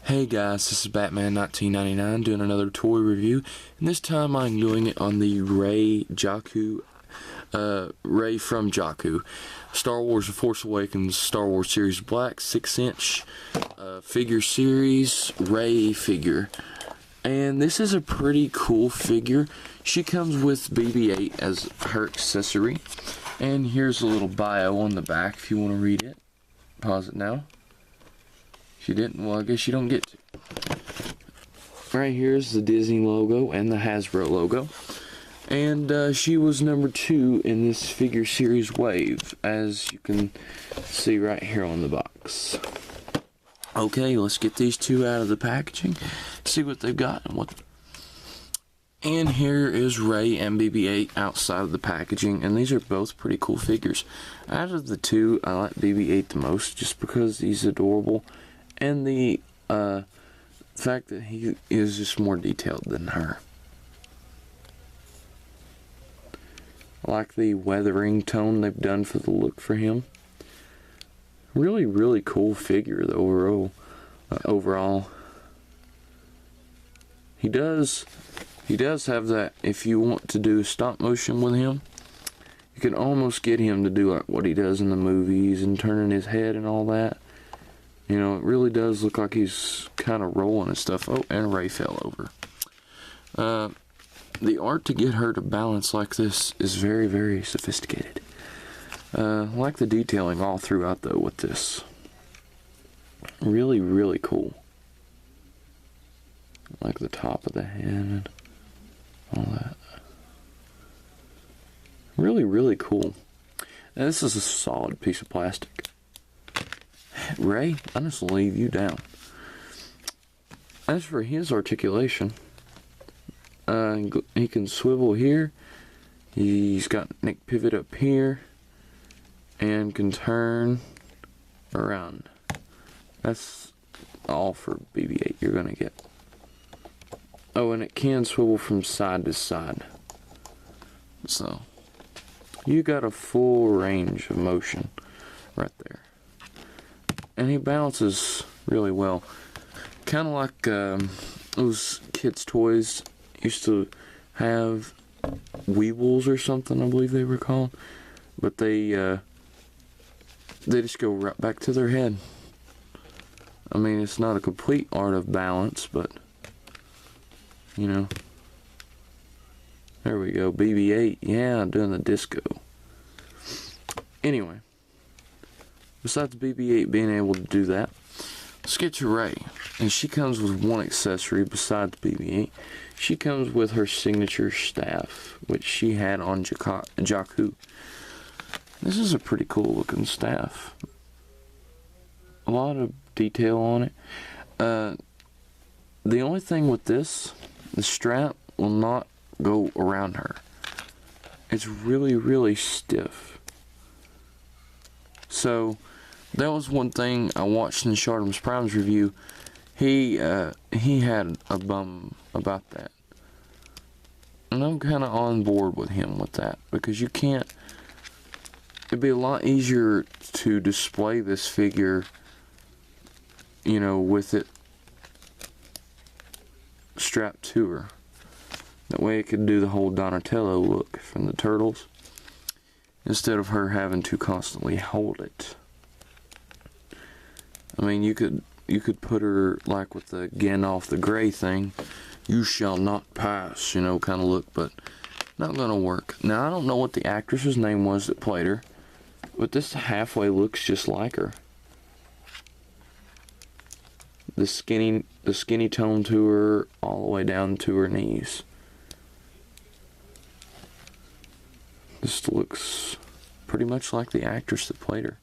Hey guys, this is Batman 1999 doing another toy review, and this time I'm doing it on the Rey from Jakku, Star Wars The Force Awakins, Star Wars Series Black 6-inch figure series Rey figure. And this is a pretty cool figure. She comes with BB-8 as her accessory, and here's a little bio on the back if you want to read it. Pause it now. If you didn't, well, I guess you don't get to. Right here's the Disney logo and the Hasbro logo. And she was number 2 in this figure series wave, as you can see right here on the box. Okay, let's get these two out of the packaging, see what they've got and what. And here is Rey and BB-8 outside of the packaging, and these are both pretty cool figures. Out of the two, I like BB-8 the most, just because he's adorable, and the fact that he is just more detailed than her. I like the weathering tone they've done for the look for him. Really cool figure though, overall. He does have that, if you want to do stop motion with him, you can almost get him to do like what he does in the movies and turning his head and all that. You know, it really does look like he's kind of rolling and stuff. Oh, and Rey fell over. The art to get her to balance like this is very sophisticated. I like the detailing all throughout though with this. Really cool. I like the top of the head and all that. Really cool. Now, this is a solid piece of plastic. Rey, I'm just gonna leave you down. As for his articulation, he can swivel here. He's got neck pivot up here, and can turn around. That's all for BB-8 you're gonna get. Oh, and it can swivel from side to side. So, you got a full range of motion right there. And he balances really well. Kind of like those kids' toys used to have Weebles or something, I believe they were called. But they just go right back to their head. I mean, it's not a complete art of balance, but you know. There we go, BB-8, yeah, doing the disco. Anyway, besides BB-8 being able to do that, let's get to Rey. And she comes with one accessory besides BB-8. She comes with her signature staff, which she had on Jakku. This is a pretty cool looking staff. A lot of detail on it. The only thing with this, the strap will not go around her. It's really stiff. So that was one thing I watched in Shardham's Prime's review. He had a bum about that. And I'm kind of on board with him with that, because you can't. It'd be a lot easier to display this figure, you know, with it strapped to her. That way it could do the whole Donatello look from the Turtles, instead of her having to constantly hold it. I mean, you could put her like with the Gandalf the Grey thing, you shall not pass, you know, kind of look, but not gonna work. Now, I don't know what the actress's name was that played her, but this halfway looks just like her. The skinny tone to her all the way down to her knees. This looks pretty much like the actress that played her.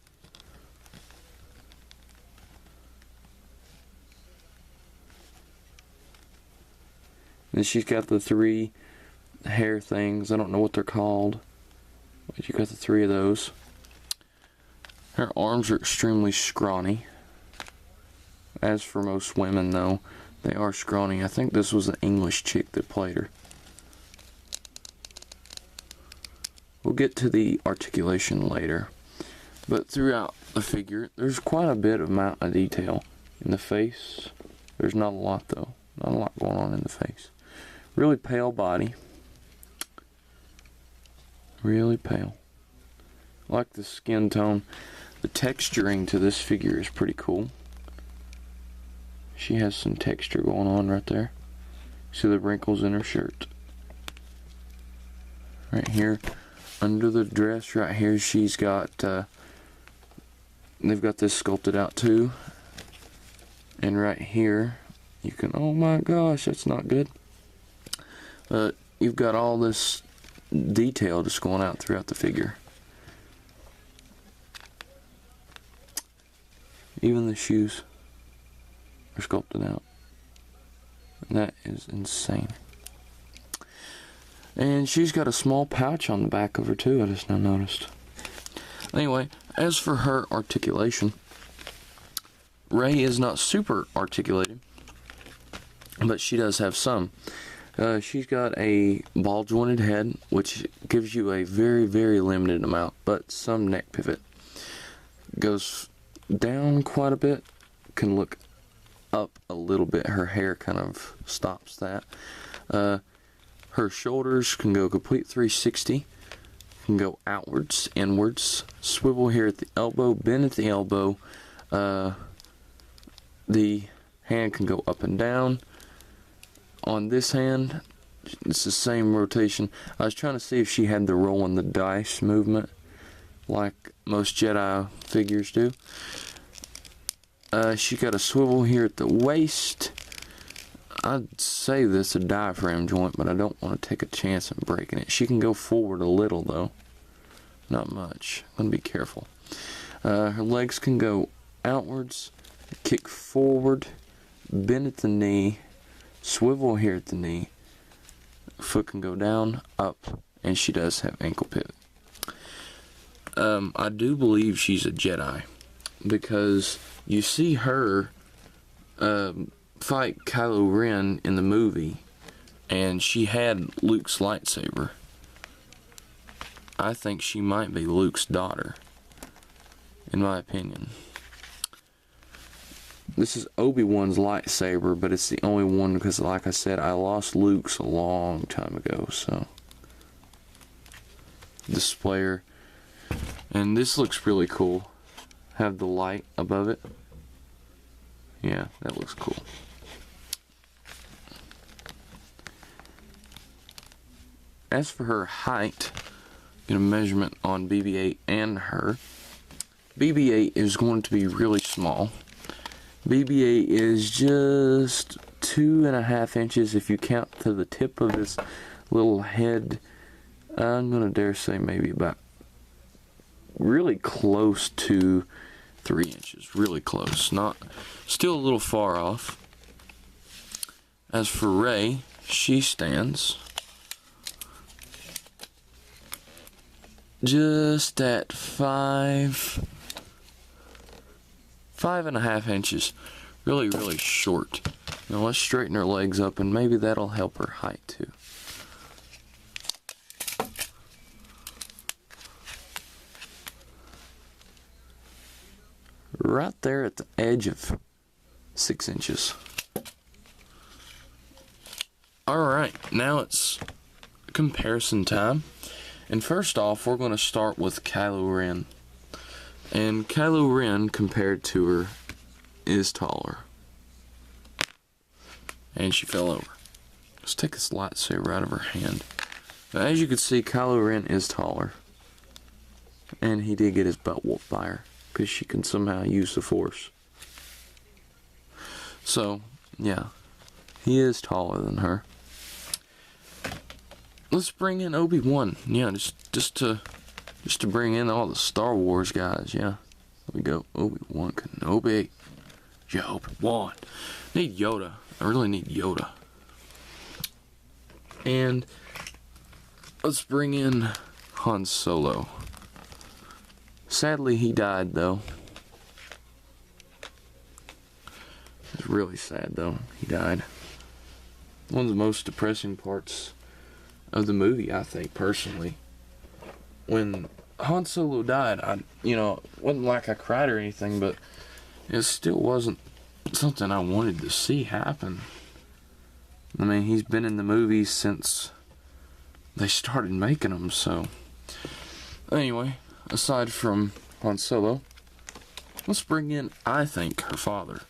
Then she's got the 3 hair things. I don't know what they're called, but you got the 3 of those. Her arms are extremely scrawny. As for most women, though, they are scrawny. I think this was an English chick that played her. We'll get to the articulation later. But throughout the figure, there's quite a bit of amount of detail in the face, There's not a lot though. Not a lot going on in the face. Really pale body. Really pale. I like the skin tone. The texturing to this figure is pretty cool. She has some texture going on right there. See the wrinkles in her shirt. Right here, under the dress right here, she's got, they've got this sculpted out too. And right here, you can, oh my gosh, that's not good. You've got all this detail just going out throughout the figure. Even the shoes are sculpted out. And that is insane. And she's got a small pouch on the back of her too, I just now noticed. Anyway, as for her articulation, Rey is not super articulated, but she does have some. She's got a ball jointed head, which gives you a very, very limited amount, but some neck pivot. Goes down quite a bit, can look up a little bit. Her hair kind of stops that. Her shoulders can go complete 360, can go outwards, inwards, swivel here at the elbow, bend at the elbow. The hand can go up and down. On this hand, it's the same rotation. I was trying to see if she had the rolling the dice movement like most Jedi figures do. She got a swivel here at the waist. I'd say this is a diaphragm joint, but I don't want to take a chance of breaking it. She can go forward a little though. Not much. I'm going to be careful. Her legs can go outwards, kick forward, bend at the knee, swivel here at the knee. Foot can go down, up, and she does have ankle pivot. I do believe she's a Jedi because you see her fight Kylo Ren in the movie, and she had Luke's lightsaber. I think she might be Luke's daughter, in my opinion. This is Obi-Wan's lightsaber, but it's the only one because, like I said, I lost Luke's a long time ago, so. Displayer. And this looks really cool. Have the light above it. Yeah, that looks cool. As for her height, get a measurement on BB-8 and her. BB-8 is going to be really small. BB-8 is just 2.5 inches if you count to the tip of this little head. I'm gonna dare say maybe about really close to 3 inches. Really close. Not still a little far off. As for Rey, she stands just at 5.5 inches. Really, really short. Now let's straighten her legs up and maybe that'll help her height too. Right there at the edge of 6 inches. Alright, now it's comparison time. And first off, we're going to start with Kylo Ren. And Kylo Ren, compared to her, is taller. And she fell over. Let's take this lightsaber out of her hand. Now, as you can see, Kylo Ren is taller. And he did get his butt whooped by her, because she can somehow use the Force. So, yeah. He is taller than her. Let's bring in Obi-Wan. Yeah, just to bring in all the Star Wars guys, yeah. There we go. Obi-Wan Kenobi. Yeah, Obi-Wan. Need Yoda. I really need Yoda. And let's bring in Han Solo. Sadly, he died, though. It's really sad, though. He died. One of the most depressing parts of the movie, I think, personally. When Han Solo died, it wasn't like I cried or anything, but it still wasn't something I wanted to see happen. I mean, he's been in the movies since they started making them, so. Anyway, aside from Han Solo, let's bring in, I think, her father.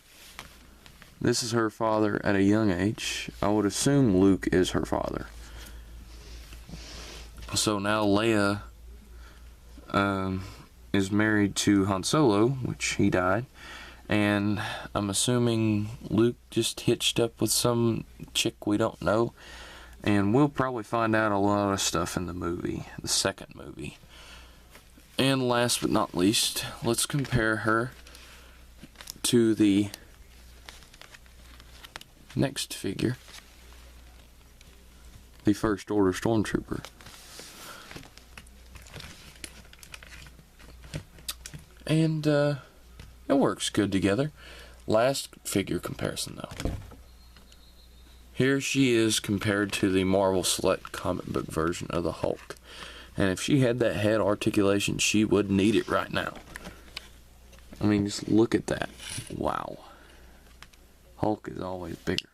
This is her father at a young age. I would assume Luke is her father. So now Leia is married to Han Solo, which he died. And I'm assuming Luke just hitched up with some chick we don't know. And we'll probably find out a lot of stuff in the movie, the second movie. And last but not least, let's compare her to the next figure, the First Order Stormtrooper. And it works good together. Last figure comparison though. Here she is compared to the Marvel Select comic book version of the Hulk. And if she had that head articulation, she would need it right now. I mean, just look at that. Wow. Hulk is always bigger.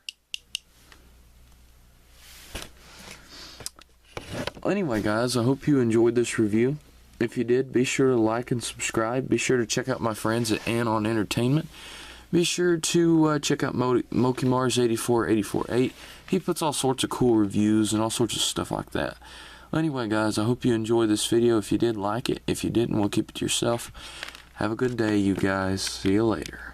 Anyway, guys, I hope you enjoyed this review. If you did, be sure to like and subscribe. Be sure to check out my friends at Anon Entertainment. Be sure to check out Mokimars84848. He puts all sorts of cool reviews and all sorts of stuff like that. Anyway, guys, I hope you enjoyed this video. If you did, like it. If you didn't, we'll keep it to yourself. Have a good day, you guys. See you later.